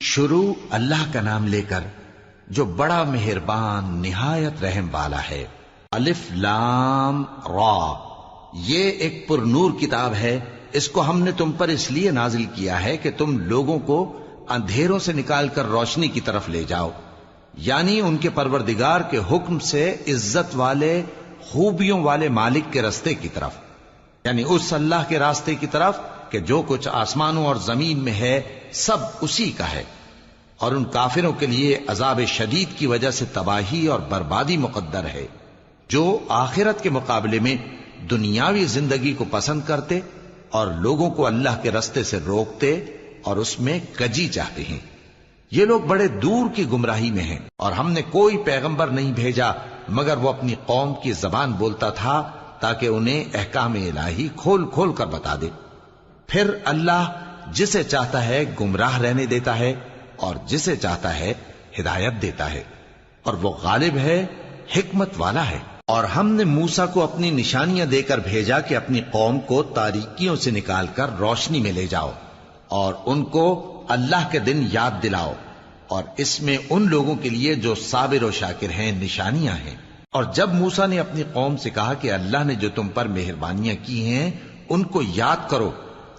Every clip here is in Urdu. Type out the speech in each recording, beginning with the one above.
شروع اللہ کا نام لے کر جو بڑا مہربان نہایت رحم والا ہے۔ الف لام را، یہ ایک پر نور کتاب ہے، اس کو ہم نے تم پر اس لیے نازل کیا ہے کہ تم لوگوں کو اندھیروں سے نکال کر روشنی کی طرف لے جاؤ، یعنی ان کے پروردگار کے حکم سے عزت والے خوبیوں والے مالک کے راستے کی طرف، یعنی اس اللہ کے راستے کی طرف کہ جو کچھ آسمانوں اور زمین میں ہے سب اسی کا ہے۔ اور ان کافروں کے لیے عذاب شدید کی وجہ سے تباہی اور بربادی مقدر ہے، جو آخرت کے مقابلے میں دنیاوی زندگی کو پسند کرتے اور لوگوں کو اللہ کے راستے سے روکتے اور اس میں کجی چاہتے ہیں۔ یہ لوگ بڑے دور کی گمراہی میں ہیں، اور ہم نے کوئی پیغمبر نہیں بھیجا مگر وہ اپنی قوم کی زبان بولتا تھا تاکہ انہیں احکام الہی کھول کھول کر بتا دے۔ پھر اللہ جسے چاہتا ہے گمراہ رہنے دیتا ہے اور جسے چاہتا ہے ہدایت دیتا ہے، اور وہ غالب ہے، حکمت والا ہے۔ اور ہم نے موسیٰ کو اپنی نشانیاں دے کر بھیجا کہ اپنی قوم کو تاریکیوں سے نکال کر روشنی میں لے جاؤ اور ان کو اللہ کے دن یاد دلاؤ، اور اس میں ان لوگوں کے لیے جو صابر و شاکر ہیں نشانیاں ہیں۔ اور جب موسیٰ نے اپنی قوم سے کہا کہ اللہ نے جو تم پر مہربانیاں کی ہیں ان کو یاد کرو،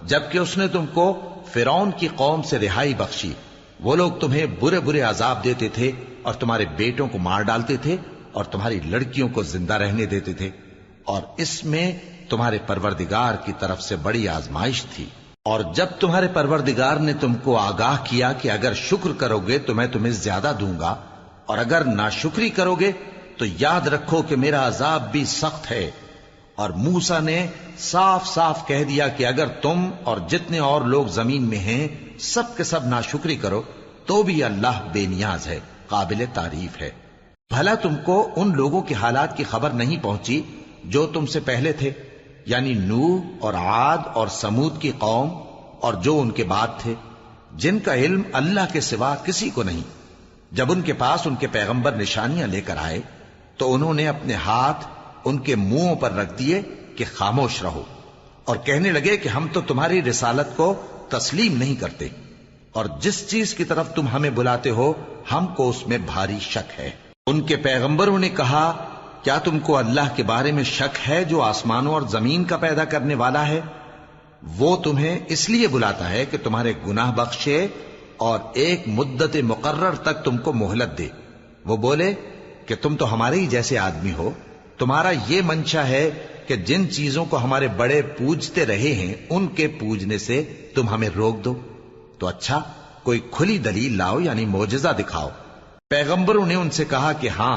جبکہ اس نے تم کو فرعون کی قوم سے رہائی بخشی، وہ لوگ تمہیں برے برے عذاب دیتے تھے اور تمہارے بیٹوں کو مار ڈالتے تھے اور تمہاری لڑکیوں کو زندہ رہنے دیتے تھے، اور اس میں تمہارے پروردگار کی طرف سے بڑی آزمائش تھی۔ اور جب تمہارے پروردگار نے تم کو آگاہ کیا کہ اگر شکر کرو گے تو میں تمہیں زیادہ دوں گا، اور اگر ناشکری کرو گے تو یاد رکھو کہ میرا عذاب بھی سخت ہے۔ اور موسیٰ نے صاف صاف کہہ دیا کہ اگر تم اور جتنے اور لوگ زمین میں ہیں سب کے سب ناشکری کرو تو بھی اللہ بے نیاز ہے، قابل تعریف ہے۔ بھلا تم کو ان لوگوں کے حالات کی خبر نہیں پہنچی جو تم سے پہلے تھے، یعنی نوح اور عاد اور سمود کی قوم اور جو ان کے بعد تھے، جن کا علم اللہ کے سوا کسی کو نہیں۔ جب ان کے پاس ان کے پیغمبر نشانیاں لے کر آئے تو انہوں نے اپنے ہاتھ ان کے منہوں پر رکھ دیے کہ خاموش رہو، اور کہنے لگے کہ ہم تو تمہاری رسالت کو تسلیم نہیں کرتے، اور جس چیز کی طرف تم ہمیں بلاتے ہو ہم کو اس میں بھاری شک ہے۔ ان کے پیغمبروں نے کہا، کیا تم کو اللہ کے بارے میں شک ہے جو آسمانوں اور زمین کا پیدا کرنے والا ہے؟ وہ تمہیں اس لیے بلاتا ہے کہ تمہارے گناہ بخشے اور ایک مدت مقرر تک تم کو مہلت دے۔ وہ بولے کہ تم تو ہمارے ہی جیسے آدمی ہو، تمہارا یہ منشا ہے کہ جن چیزوں کو ہمارے بڑے پوجتے رہے ہیں ان کے پوجنے سے تم ہمیں روک دو، تو اچھا کوئی کھلی دلیل لاؤ، یعنی معجزہ دکھاؤ۔ پیغمبروں نے ان سے کہا کہ ہاں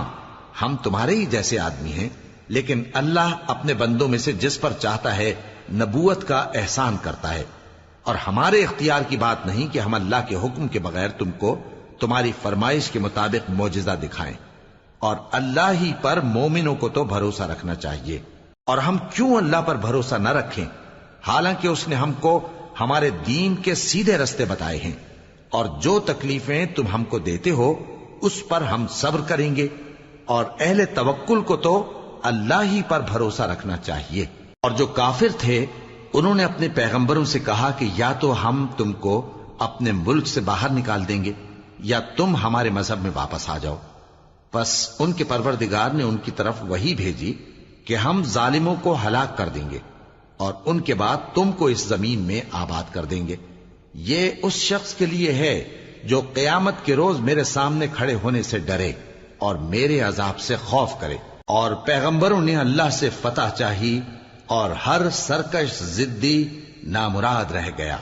ہم تمہارے ہی جیسے آدمی ہیں، لیکن اللہ اپنے بندوں میں سے جس پر چاہتا ہے نبوت کا احسان کرتا ہے، اور ہمارے اختیار کی بات نہیں کہ ہم اللہ کے حکم کے بغیر تم کو تمہاری فرمائش کے مطابق معجزہ دکھائیں، اور اللہ ہی پر مومنوں کو تو بھروسہ رکھنا چاہیے۔ اور ہم کیوں اللہ پر بھروسہ نہ رکھیں حالانکہ اس نے ہم کو ہمارے دین کے سیدھے رستے بتائے ہیں، اور جو تکلیفیں تم ہم کو دیتے ہو اس پر ہم صبر کریں گے، اور اہل توکل کو تو اللہ ہی پر بھروسہ رکھنا چاہیے۔ اور جو کافر تھے انہوں نے اپنے پیغمبروں سے کہا کہ یا تو ہم تم کو اپنے ملک سے باہر نکال دیں گے یا تم ہمارے مذہب میں واپس آ جاؤ۔ پس ان کے پروردگار نے ان کی طرف وحی بھیجی کہ ہم ظالموں کو ہلاک کر دیں گے اور ان کے بعد تم کو اس زمین میں آباد کر دیں گے۔ یہ اس شخص کے لیے ہے جو قیامت کے روز میرے سامنے کھڑے ہونے سے ڈرے اور میرے عذاب سے خوف کرے۔ اور پیغمبروں نے اللہ سے فتح چاہی اور ہر سرکش ضدی نامراد رہ گیا۔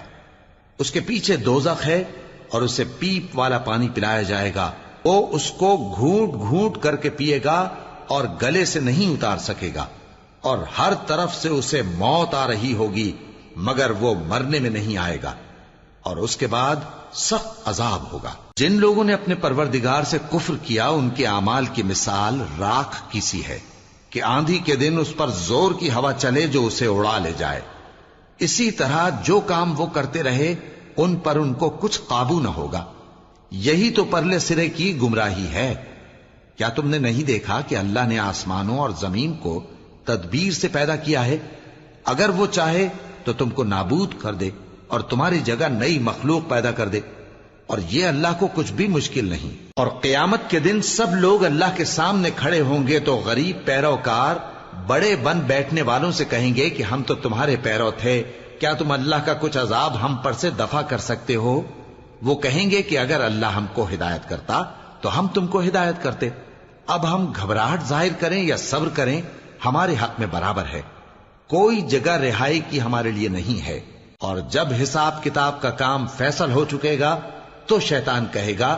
اس کے پیچھے دوزخ ہے اور اسے پیپ والا پانی پلایا جائے گا، وہ اس کو گھونٹ گھونٹ کر کے پیے گا اور گلے سے نہیں اتار سکے گا، اور ہر طرف سے اسے موت آ رہی ہوگی مگر وہ مرنے میں نہیں آئے گا، اور اس کے بعد سخت عذاب ہوگا۔ جن لوگوں نے اپنے پروردگار سے کفر کیا ان کے اعمال کی مثال راکھ کی سی ہے کہ آندھی کے دن اس پر زور کی ہوا چلے جو اسے اڑا لے جائے۔ اسی طرح جو کام وہ کرتے رہے ان پر ان کو کچھ قابو نہ ہوگا۔ یہی تو پرلے سرے کی گمراہی ہے۔ کیا تم نے نہیں دیکھا کہ اللہ نے آسمانوں اور زمین کو تدبیر سے پیدا کیا ہے؟ اگر وہ چاہے تو تم کو نابود کر دے اور تمہاری جگہ نئی مخلوق پیدا کر دے۔ اور یہ اللہ کو کچھ بھی مشکل نہیں۔ اور قیامت کے دن سب لوگ اللہ کے سامنے کھڑے ہوں گے تو غریب پیروکار بڑے بن بیٹھنے والوں سے کہیں گے کہ ہم تو تمہارے پیرو تھے، کیا تم اللہ کا کچھ عذاب ہم پر سے دفع کر سکتے ہو؟ وہ کہیں گے کہ اگر اللہ ہم کو ہدایت کرتا تو ہم تم کو ہدایت کرتے۔ اب ہم گھبراہٹ ظاہر کریں یا صبر کریں ہمارے حق میں برابر ہے، کوئی جگہ رہائی کی ہمارے لیے نہیں ہے۔ اور جب حساب کتاب کا کام فیصل ہو چکے گا تو شیطان کہے گا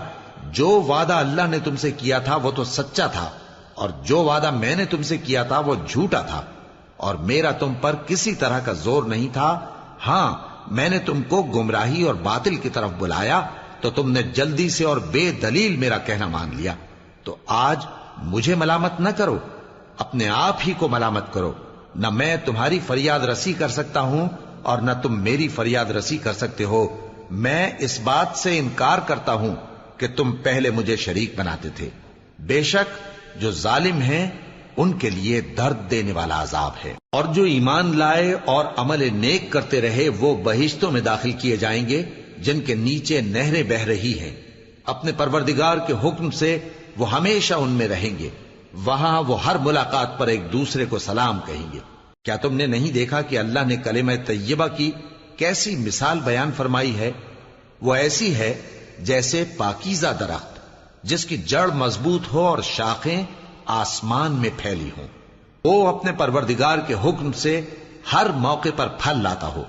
جو وعدہ اللہ نے تم سے کیا تھا وہ تو سچا تھا، اور جو وعدہ میں نے تم سے کیا تھا وہ جھوٹا تھا، اور میرا تم پر کسی طرح کا زور نہیں تھا۔ ہاں، میں نے تم کو گمراہی اور باطل کی طرف بلایا تو تم نے جلدی سے اور بے دلیل میرا کہنا مان لیا، تو آج مجھے ملامت نہ کرو، اپنے آپ ہی کو ملامت کرو۔ نہ میں تمہاری فریاد رسی کر سکتا ہوں اور نہ تم میری فریاد رسی کر سکتے ہو۔ میں اس بات سے انکار کرتا ہوں کہ تم پہلے مجھے شریک بناتے تھے۔ بے شک جو ظالم ہیں ان کے لیے درد دینے والا عذاب ہے۔ اور جو ایمان لائے اور عمل نیک کرتے رہے وہ بہشتوں میں داخل کیے جائیں گے جن کے نیچے نہریں بہہ رہی ہیں، اپنے پروردگار کے حکم سے وہ ہمیشہ ان میں رہیں گے، وہاں وہ ہر ملاقات پر ایک دوسرے کو سلام کہیں گے۔ کیا تم نے نہیں دیکھا کہ اللہ نے کلمہ طیبہ کی کیسی مثال بیان فرمائی ہے؟ وہ ایسی ہے جیسے پاکیزہ درخت جس کی جڑ مضبوط ہو اور شاخیں آسمان میں پھیلی ہوں، وہ اپنے پروردگار کے حکم سے ہر موقع پر پھل لاتا ہو۔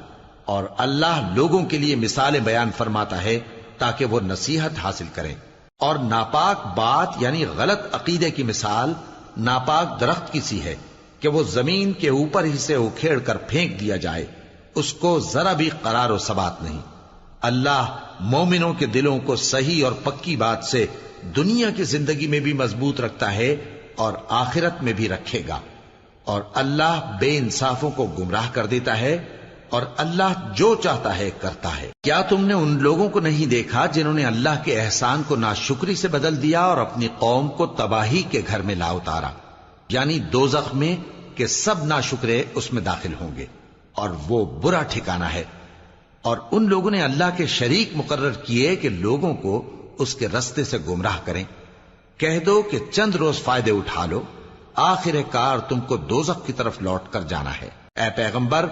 اور اللہ لوگوں کے لیے مثالیں بیان فرماتا ہے تاکہ وہ نصیحت حاصل کریں۔ اور ناپاک بات یعنی غلط عقیدے کی مثال ناپاک درخت کی سی ہے کہ وہ زمین کے اوپر ہی سے اکھیڑ کر پھینک دیا جائے، اس کو ذرا بھی قرار و ثبات نہیں۔ اللہ مومنوں کے دلوں کو صحیح اور پکی بات سے دنیا کی زندگی میں بھی مضبوط رکھتا ہے اور آخرت میں بھی رکھے گا۔ اور اللہ بے انصافوں کو گمراہ کر دیتا ہے، اور اللہ جو چاہتا ہے کرتا ہے۔ کیا تم نے ان لوگوں کو نہیں دیکھا جنہوں نے اللہ کے احسان کو ناشکری سے بدل دیا اور اپنی قوم کو تباہی کے گھر میں لا اتارا، یعنی دوزخ میں، کہ سب ناشکرے اس میں داخل ہوں گے اور وہ برا ٹھکانہ ہے۔ اور ان لوگوں نے اللہ کے شریک مقرر کیے کہ لوگوں کو اس کے رستے سے گمراہ کریں۔ کہہ دو کہ چند روز فائدے اٹھا لو، آخر کار تم کو دوزخ کی طرف لوٹ کر جانا ہے۔ اے پیغمبر،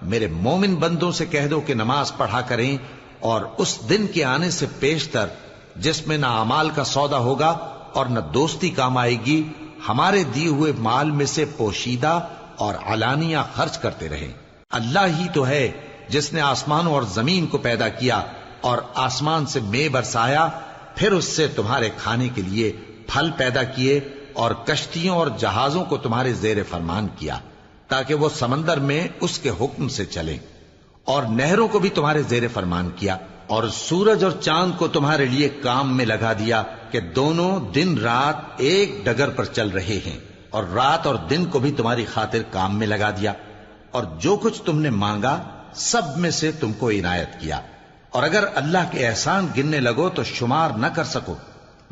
میرے مومن بندوں سے کہہ دو کہ نماز پڑھا کریں، اور اس دن کے آنے سے پیشتر جس میں نہ اعمال کا سودا ہوگا اور نہ دوستی کام آئے گی، ہمارے دیے ہوئے مال میں سے پوشیدہ اور علانیہ خرچ کرتے رہیں۔ اللہ ہی تو ہے جس نے آسمانوں اور زمین کو پیدا کیا اور آسمان سے مے برسایا، پھر اس سے تمہارے کھانے کے لیے پھل پیدا کیے اور کشتیوں اور جہازوں کو تمہارے زیر فرمان کیا تاکہ وہ سمندر میں اس کے حکم سے چلیں، اور نہروں کو بھی تمہارے زیر فرمان کیا، اور سورج اور چاند کو تمہارے لیے کام میں لگا دیا کہ دونوں دن رات ایک ڈگر پر چل رہے ہیں، اور رات اور دن کو بھی تمہاری خاطر کام میں لگا دیا، اور جو کچھ تم نے مانگا سب میں سے تم کو عنایت کیا۔ اور اگر اللہ کے احسان گننے لگو تو شمار نہ کر سکو،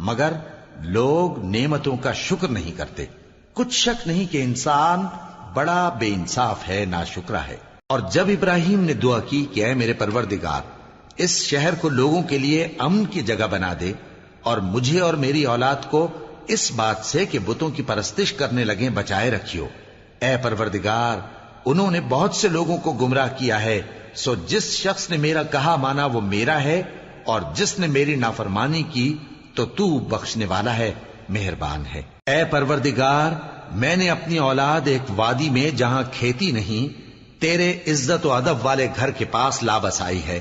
مگر لوگ نعمتوں کا شکر نہیں کرتے۔ کچھ شک نہیں کہ انسان بڑا بے انصاف ہے، ناشکرا ہے۔ اور جب ابراہیم نے دعا کی کہ اے میرے پروردگار، اس شہر کو لوگوں کے لیے امن کی جگہ بنا دے، اور مجھے اور میری اولاد کو اس بات سے کہ بتوں کی پرستش کرنے لگیں بچائے رکھیو۔ اے پروردگار، انہوں نے بہت سے لوگوں کو گمراہ کیا ہے، سو جس شخص نے میرا کہا مانا وہ میرا ہے، اور جس نے میری نافرمانی کی تو تو بخشنے والا ہے، مہربان ہے۔ اے پروردگار، میں نے اپنی اولاد ایک وادی میں جہاں کھیتی نہیں، تیرے عزت و ادب والے گھر کے پاس لا بسائی ہے۔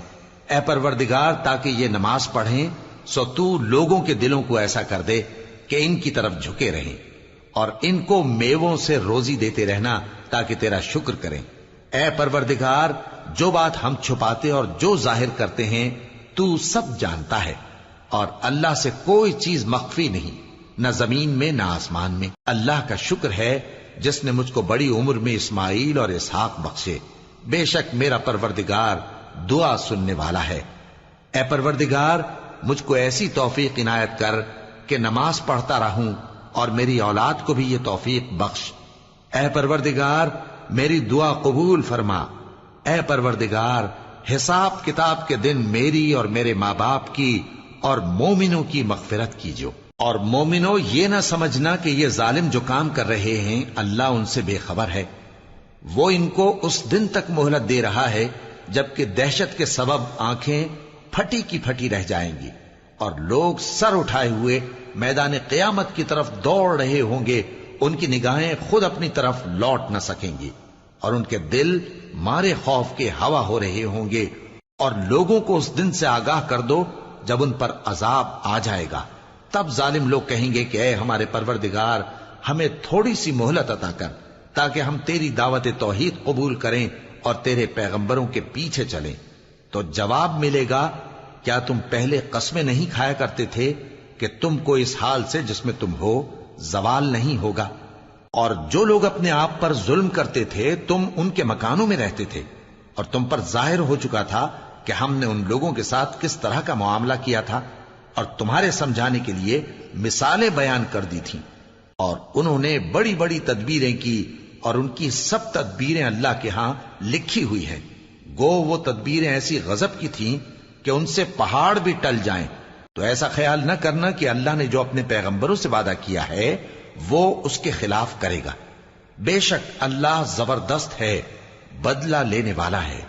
اے پروردگار، تاکہ یہ نماز پڑھیں، سو تو لوگوں کے دلوں کو ایسا کر دے کہ ان کی طرف جھکے رہیں، اور ان کو میووں سے روزی دیتے رہنا تاکہ تیرا شکر کریں۔ اے پروردگار، جو بات ہم چھپاتے اور جو ظاہر کرتے ہیں تو سب جانتا ہے، اور اللہ سے کوئی چیز مخفی نہیں، نہ زمین میں نہ آسمان میں۔ اللہ کا شکر ہے جس نے مجھ کو بڑی عمر میں اسماعیل اور اسحاق بخشے، بے شک میرا پروردگار دعا سننے والا ہے۔ اے پروردگار، مجھ کو ایسی توفیق عنایت کر کہ نماز پڑھتا رہوں، اور میری اولاد کو بھی یہ توفیق بخش۔ اے پروردگار، میری دعا قبول فرما۔ اے پروردگار، حساب کتاب کے دن میری اور میرے ماں باپ کی اور مومنوں کی مغفرت کیجو۔ اور مومنوں یہ نہ سمجھنا کہ یہ ظالم جو کام کر رہے ہیں اللہ ان سے بے خبر ہے، وہ ان کو اس دن تک مہلت دے رہا ہے جبکہ دہشت کے سبب آنکھیں پھٹی کی پھٹی رہ جائیں گی اور لوگ سر اٹھائے ہوئے میدان قیامت کی طرف دوڑ رہے ہوں گے، ان کی نگاہیں خود اپنی طرف لوٹ نہ سکیں گی اور ان کے دل مارے خوف کے ہوا ہو رہے ہوں گے۔ اور لوگوں کو اس دن سے آگاہ کر دو جب ان پر عذاب آ جائے گا، تب ظالم لوگ کہیں گے کہ اے ہمارے پروردگار، ہمیں تھوڑی سی مہلت عطا کر تاکہ ہم تیری دعوت توحید قبول کریں اور تیرے پیغمبروں کے پیچھے چلیں۔ تو جواب ملے گا، کیا تم پہلے قسمیں نہیں کھایا کرتے تھے کہ تم کو اس حال سے جس میں تم ہو زوال نہیں ہوگا؟ اور جو لوگ اپنے آپ پر ظلم کرتے تھے تم ان کے مکانوں میں رہتے تھے، اور تم پر ظاہر ہو چکا تھا کہ ہم نے ان لوگوں کے ساتھ کس طرح کا معاملہ کیا تھا، اور تمہارے سمجھانے کے لیے مثالیں بیان کر دی تھیں۔ اور انہوں نے بڑی بڑی تدبیریں کی، اور ان کی سب تدبیریں اللہ کے ہاں لکھی ہوئی ہیں۔ گو وہ تدبیریں ایسی غضب کی تھیں کہ ان سے پہاڑ بھی ٹل جائیں۔ تو ایسا خیال نہ کرنا کہ اللہ نے جو اپنے پیغمبروں سے وعدہ کیا ہے وہ اس کے خلاف کرے گا۔ بے شک اللہ زبردست ہے، بدلہ لینے والا ہے۔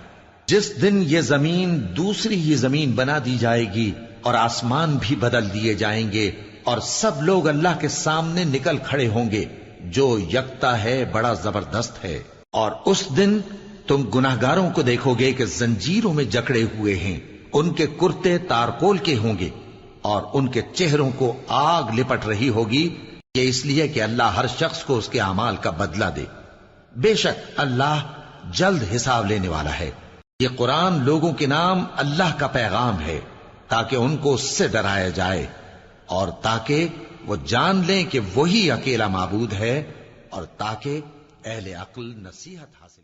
جس دن یہ زمین دوسری ہی زمین بنا دی جائے گی اور آسمان بھی بدل دیے جائیں گے اور سب لوگ اللہ کے سامنے نکل کھڑے ہوں گے، جو یکتا ہے بڑا زبردست ہے۔ اور اس دن تم گناہگاروں کو دیکھو گے کہ زنجیروں میں جکڑے ہوئے ہیں، ان کے کرتے تارکول کے ہوں گے اور ان کے چہروں کو آگ لپٹ رہی ہوگی، یہ اس لیے کہ اللہ ہر شخص کو اس کے اعمال کا بدلہ دے۔ بے شک اللہ جلد حساب لینے والا ہے۔ یہ قرآن لوگوں کے نام اللہ کا پیغام ہے تاکہ ان کو اس سے ڈرایا جائے اور تاکہ وہ جان لیں کہ وہی اکیلا معبود ہے، اور تاکہ اہل عقل نصیحت حاصل